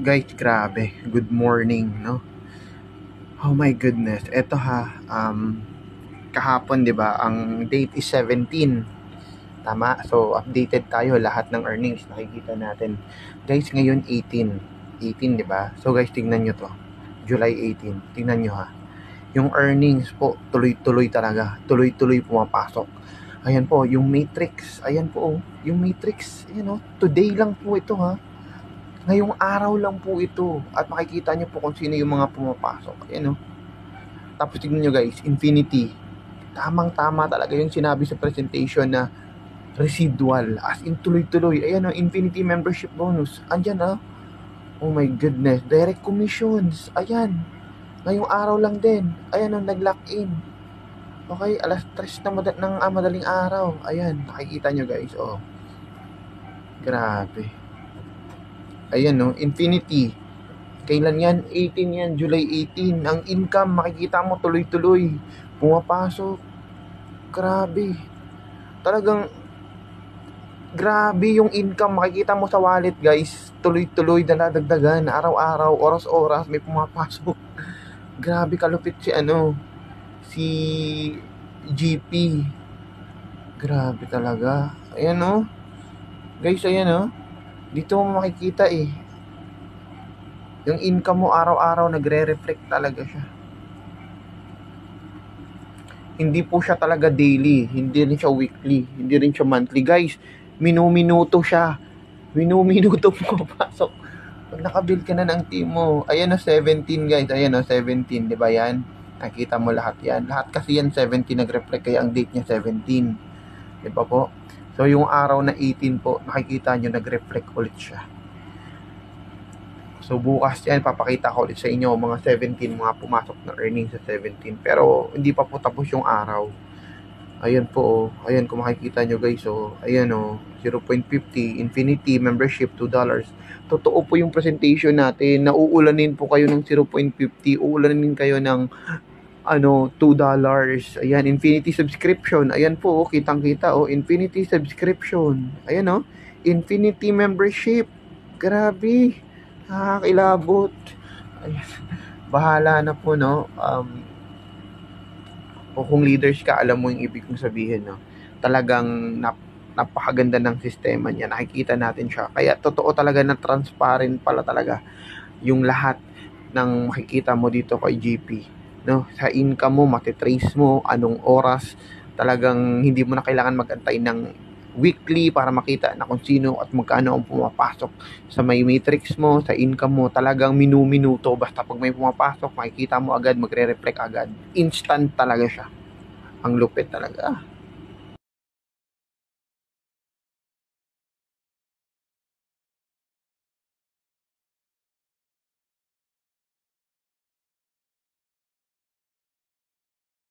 Guys, grabe. Good morning, no? Oh my goodness. Eto kahapon, 'di ba? Ang date is 17. Tama? So, updated tayo lahat ng earnings nakikita natin. Guys, ngayon 18. 18, 'di ba? So, guys, tingnan niyo 'to. July 18. Tingnan niyo ha. Yung earnings po, tuloy-tuloy talaga. Tuloy-tuloy pumapasok. Ayan po, yung matrix. Ayan po, yung matrix. Ayan today lang po ito ha. Ngayong araw lang po ito. At makikita nyo po kung sino yung mga pumapasok. Ayan Tapos tignan nyo guys, Infinity. Tamang-tama talaga yung sinabi sa presentation na residual. As in tuloy-tuloy. Ayan Infinity membership bonus. Andyan Oh my goodness. Direct commissions. Ayan. Ngayong araw lang din. Ayan nag-lock in. Okay, alas 3 ng madaling araw. Ayan, nakikita nyo guys. Grabe. Ayan Infinity. Kailan yan? 18 yan, July 18. Ang income, makikita mo tuloy-tuloy. Pumapasok. Grabe. Talagang grabe yung income. Makikita mo sa wallet guys. Tuloy-tuloy, daladagdagan. Araw-araw, oras-oras, may pumapasok. Grabe kalupit si GP. Grabe talaga. Ayan Guys, ayan dito mo makikita yung income mo araw-araw nagre-reflect talaga siya. Hindi po siya talaga daily, hindi rin siya weekly, hindi rin siya monthly. Guys, minuminuto siya. Minuminuto pumapasok. Pag nakabuild ka na ng team mo, ayan 17 guys, ayan 17, di ba yan? Nakita mo lahat yan. Lahat kasi yan 17 nag-reflect, kaya ang date niya 17. Di ba po? So, yung araw na 18 po, nakikita nyo, nag-reflect ulit siya. So, bukas yan, papakita ko ulit sa inyo, mga 17, mga pumasok na earnings sa 17. Pero, hindi pa po tapos yung araw. Ayan po, ayan, kung makikita nyo guys, ayan 0.50, Infinity, membership, $2. Totoo po yung presentation natin, nauulanin po kayo ng 0.50, uulanin kayo ng $2. Ayan, Infinity subscription. Ayan po, kitang-kita Infinity subscription. Ayan Infinity membership. Grabe. Nakakilabot. Ayan. Bahala na po kung leaders ka, alam mo yung ibig kong sabihin Talagang napakaganda ng sistema niya. Nakikita natin siya. Kaya totoo talaga na transparent pala talaga yung lahat ng makikita mo dito kay GP. Sa income mo, matitrace mo anong oras, talagang hindi mo na kailangan magantay ng weekly para makita na kung sino at magkano ang pumapasok sa may matrix mo, sa income mo. Talagang minuminuto, basta pag may pumapasok, makikita mo agad, magre-reflect agad. Instant talaga siya. Ang lupit talaga.